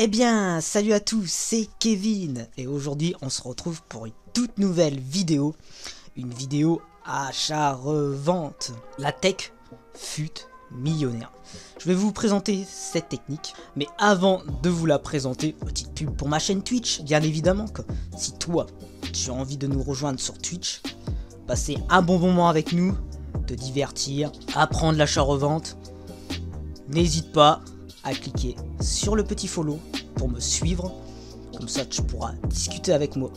Eh bien, salut à tous, c'est Kevin et aujourd'hui on se retrouve pour une toute nouvelle vidéo. Une vidéo achat-revente. La tech fut millionnaire. Je vais vous présenter cette technique, mais avant de vous la présenter, petite pub pour ma chaîne Twitch, bien évidemment. Si toi, tu as envie de nous rejoindre sur Twitch, passer un bon moment avec nous, te divertir, apprendre l'achat-revente, n'hésite pas à cliquer sur le petit follow pour me suivre, comme ça tu pourras discuter avec moi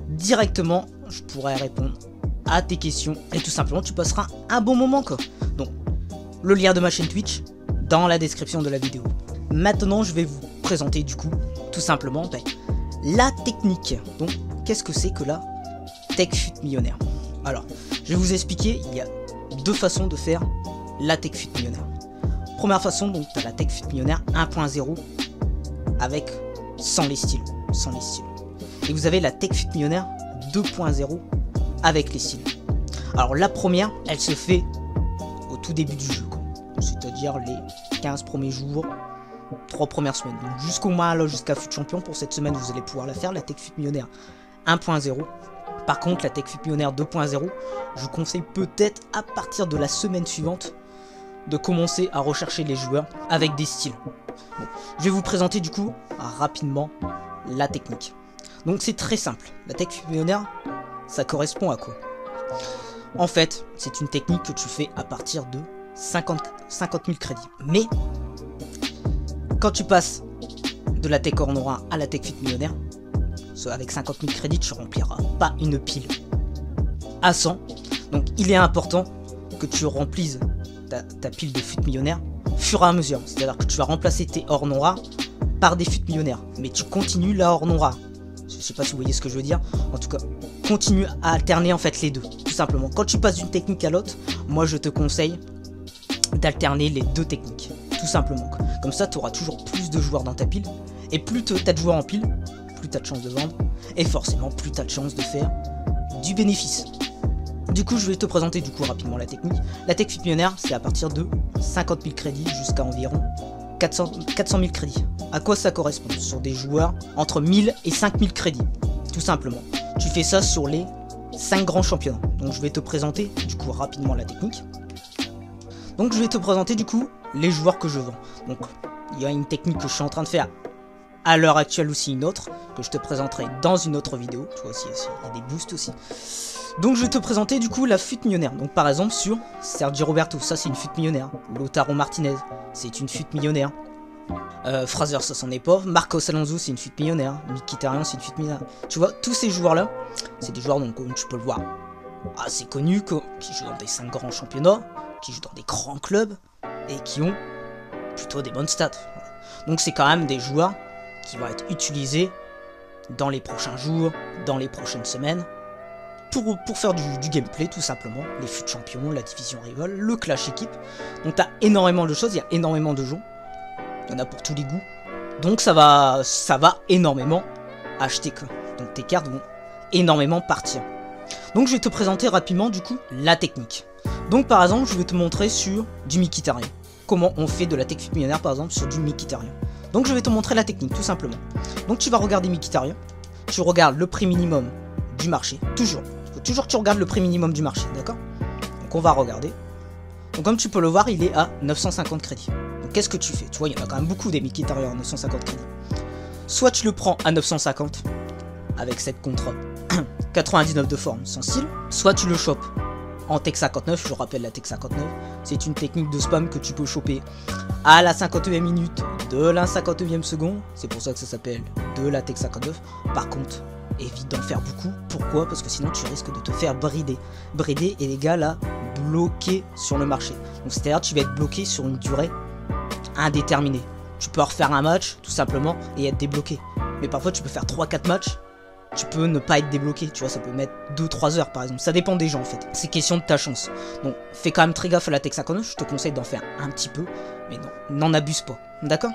directement, je pourrai répondre à tes questions et tout simplement tu passeras un bon moment quoi. Donc le lien de ma chaîne Twitch dans la description de la vidéo. Maintenant je vais vous présenter du coup tout simplement la technique. Donc qu'est-ce que c'est que la tech fut millionnaire? Alors je vais vous expliquer, il y a deux façons de faire la tech fut millionnaire. Première façon, donc tu as la tech fut millionnaire 1.0 avec sans les styles. Et vous avez la tech fut millionnaire 2.0 avec les styles. Alors la première, elle se fait au tout début du jeu, c'est-à-dire les 15 premiers jours, 3 premières semaines. Donc jusqu'au moins là, jusqu'à fut champion, pour cette semaine vous allez pouvoir la faire, la tech fut millionnaire 1.0. Par contre la tech fut millionnaire 2.0, je conseille peut-être à partir de la semaine suivante de commencer à rechercher les joueurs avec des styles. Bon, je vais vous présenter du coup rapidement la technique. Donc c'est très simple, la tech fut millionnaire, ça correspond à quoi? En fait, c'est une technique que tu fais à partir de 50 000 crédits. Mais, quand tu passes de la tech or noir à la tech fut millionnaire, avec 50 000 crédits, tu rempliras pas une pile à 100. Donc il est important que tu remplisses ta pile de fut millionnaire fur et à mesure. C'est-à-dire que tu vas remplacer tes or noirs par des fut millionnaires. Mais tu continues la or noir. Je sais pas si vous voyez ce que je veux dire. En tout cas, continue à alterner en fait les deux. Tout simplement. Quand tu passes d'une technique à l'autre, moi je te conseille d'alterner les deux techniques. Tout simplement. Comme ça, tu auras toujours plus de joueurs dans ta pile. Et plus tu as de joueurs en pile, plus tu as de chances de vendre. Et forcément, plus tu as de chances de faire du bénéfice. Du coup, je vais te présenter du coup rapidement la technique. La tech fut millionnaire, c'est à partir de 50 000 crédits jusqu'à environ 400 000 crédits. À quoi ça correspond? Sur des joueurs entre 1000 et 5000 crédits, tout simplement. Tu fais ça sur les 5 grands championnats. Donc je vais te présenter du coup rapidement la technique. Donc je vais te présenter du coup les joueurs que je vends. Donc il y a une technique que je suis en train de faire à l'heure actuelle, aussi une autre que je te présenterai dans une autre vidéo. Tu vois aussi, il y a des boosts aussi. Donc je vais te présenter du coup la fut millionnaire. Donc par exemple sur Sergio Roberto, ça c'est une fut millionnaire. Lautaro Martinez, c'est une fut millionnaire. Fraser, ça s'en est pas. Marcos Alonso, c'est une fut millionnaire. Mkhitaryan, c'est une fut millionnaire. Tu vois, tous ces joueurs là, c'est des joueurs donc comme tu peux le voir assez connus, qui jouent dans des 5 grands championnats, qui jouent dans des grands clubs et qui ont plutôt des bonnes stats. Donc c'est quand même des joueurs qui vont être utilisés dans les prochains jours, dans les prochaines semaines, pour faire du gameplay tout simplement, les fut champions, la division rival, le clash équipe. Donc t'as énormément de choses, il y a énormément de jeux, il y en a pour tous les goûts, donc ça va énormément acheter quoi. Donc tes cartes vont énormément partir. Donc je vais te présenter rapidement du coup la technique. Donc par exemple je vais te montrer sur du Mkhitaryan, comment on fait de la tech fut millionnaire par exemple sur du Mkhitaryan. Donc je vais te montrer la technique tout simplement. Donc tu vas regarder Mkhitaryan, tu regardes le prix minimum du marché, toujours tu regardes le prix minimum du marché, d'accord? Donc on va regarder. Donc comme tu peux le voir, il est à 950 crédits. Donc qu'est-ce que tu fais? Tu vois, il y en a quand même beaucoup des Mkhitaryan à 950 crédits. Soit tu le prends à 950 avec cette contre 99 de forme sans style, soit tu le chopes en tech 59, je rappelle la tech 59, c'est une technique de spam que tu peux choper à la 51e minute de la 59e seconde, c'est pour ça que ça s'appelle de la tech 59. Par contre, évite d'en faire beaucoup, pourquoi? Parce que sinon tu risques de te faire brider et les gars là, bloqués sur le marché. Donc c'est-à-dire tu vas être bloqué sur une durée indéterminée. Tu peux refaire un match tout simplement et être débloqué, mais parfois tu peux faire 3-4 matchs, tu peux ne pas être débloqué, tu vois, ça peut mettre 2-3 heures par exemple, ça dépend des gens en fait, c'est question de ta chance. Donc fais quand même très gaffe à la tech 59, je te conseille d'en faire un petit peu, mais non, n'en abuse pas, d'accord?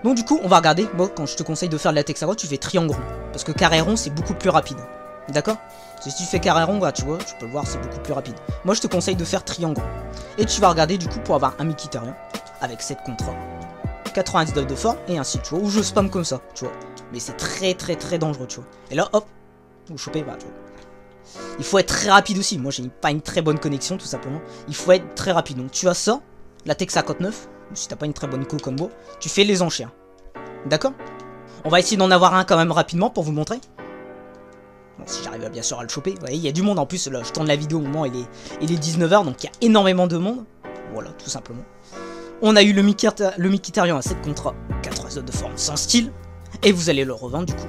Donc du coup, on va regarder, moi quand je te conseille de faire de la tech 50, tu fais triangle rond, parce que carré rond c'est beaucoup plus rapide, d'accord? Si tu fais carré rond, bah, tu vois, tu peux le voir, c'est beaucoup plus rapide. Moi je te conseille de faire triangle rond, et tu vas regarder du coup pour avoir un Mkhitaryan avec cette contrat 99 de forme et ainsi, tu vois, ou je spam comme ça, tu vois. Mais c'est très dangereux, tu vois. Et là, hop, vous chopez, bah, tu vois. Il faut être très rapide aussi. Moi, j'ai pas une très bonne connexion, tout simplement. Il faut être très rapide. Donc, tu as ça, la Tech 59. Si t'as pas une très bonne combo, tu fais les enchères. D'accord? On va essayer d'en avoir un quand même rapidement pour vous montrer. Bon, si j'arrive bien sûr à le choper. Vous voyez, il y a du monde en plus. Là, je tourne la vidéo au moment où il est 19 h, donc il y a énormément de monde. Voilà, tout simplement. On a eu le Mikitarian à 7 contre 4 de forme sans style. Et vous allez le revendre du coup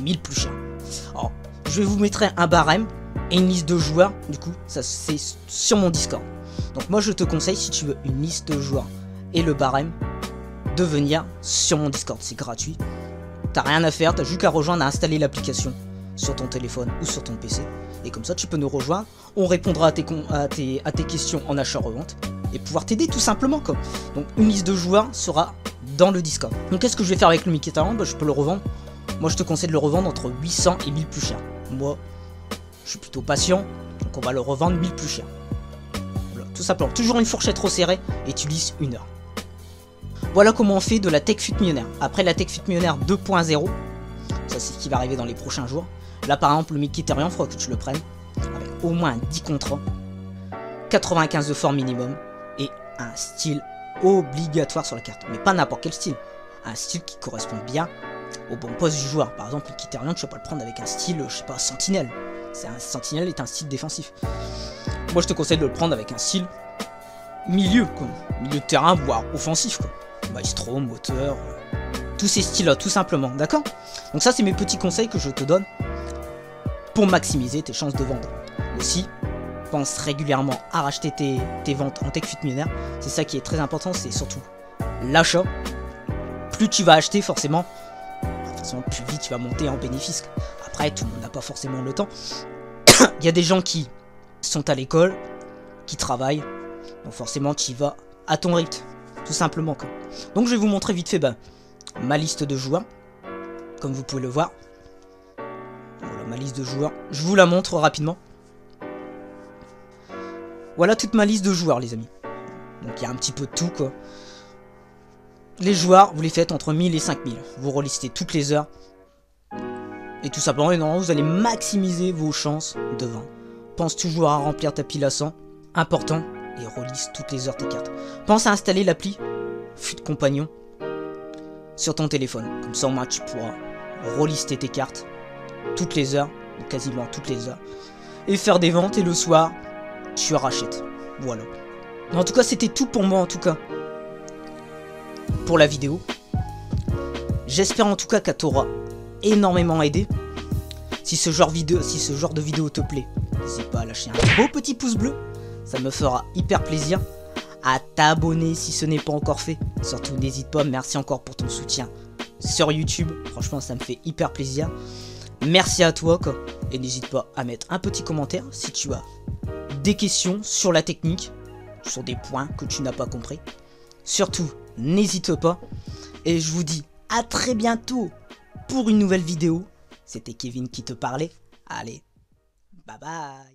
1000 plus cher. Alors, je vais vous mettre un barème et une liste de joueurs. Du coup, ça c'est sur mon Discord. Donc moi je te conseille, si tu veux une liste de joueurs et le barème, de venir sur mon Discord. C'est gratuit. T'as rien à faire, t'as juste qu'à rejoindre, à installer l'application sur ton téléphone ou sur ton PC. Et comme ça tu peux nous rejoindre. On répondra à tes questions en achat-revente. Et pouvoir t'aider tout simplement quoi. Donc une liste de joueurs sera dans le Discord. Donc qu'est-ce que je vais faire avec le Mikitarian? Bah, je peux le revendre. Moi je te conseille de le revendre entre 800 et 1000 plus cher. Moi je suis plutôt patient, donc on va le revendre 1000 plus cher. Voilà, tout simplement. Toujours une fourchette resserrée et tu lisses 1 heure. Voilà comment on fait de la Tech Fut Millionnaire. Après la Tech Fut Millionnaire 2.0, ça c'est ce qui va arriver dans les prochains jours. Là par exemple le Mikitarian, il faudra que tu le prennes avec au moins 10 contrats, 95 de forme minimum et un style obligatoire sur la carte. Mais pas n'importe quel style. Un style qui correspond bien au bon poste du joueur. Par exemple, le Mikitarian, tu vas pas le prendre avec un style, je sais pas, sentinelle. Un sentinelle est un style défensif. Moi, je te conseille de le prendre avec un style milieu, quoi. Milieu de terrain, voire offensif, quoi. Maestro, moteur, tous ces styles-là, tout simplement, d'accord? Donc ça, c'est mes petits conseils que je te donne pour maximiser tes chances de vendre. Aussi, pense régulièrement à racheter tes ventes en Tech Fut Millionnaire. C'est ça qui est très important, c'est surtout l'achat. Plus tu vas acheter, forcément, plus vite tu vas monter en bénéfice. Après, tout le monde n'a pas forcément le temps. Il y a des gens qui sont à l'école, qui travaillent, donc forcément tu y vas à ton rythme, tout simplement quoi. Donc je vais vous montrer vite fait ma liste de joueurs, comme vous pouvez le voir. Voilà ma liste de joueurs, je vous la montre rapidement. Voilà toute ma liste de joueurs les amis. Donc il y a un petit peu de tout quoi. Les joueurs, vous les faites entre 1000 et 5000. Vous relistez toutes les heures. Et tout simplement, et normalement, vous allez maximiser vos chances de vendre. Pense toujours à remplir ta pile à 100. Important. Et reliste toutes les heures tes cartes. Pense à installer l'appli Fut Compagnon sur ton téléphone. Comme ça, au moins, tu pourras relister tes cartes toutes les heures. Ou quasiment toutes les heures. Et faire des ventes. Et le soir, tu rachètes. Voilà. En tout cas, c'était tout pour moi, en tout cas. Pour la vidéo. J'espère en tout cas qu'elle t'aura énormément aidé. Si ce genre de vidéo te plaît, n'hésite pas à lâcher un beau petit pouce bleu. Ça me fera hyper plaisir. À t'abonner si ce n'est pas encore fait. Surtout n'hésite pas, merci encore pour ton soutien sur YouTube. Franchement ça me fait hyper plaisir. Merci à toi quoi. Et n'hésite pas à mettre un petit commentaire si tu as des questions sur la technique, sur des points que tu n'as pas compris. Surtout n'hésite pas. Et je vous dis à très bientôt pour une nouvelle vidéo. C'était Kevin qui te parlait. Allez, bye bye.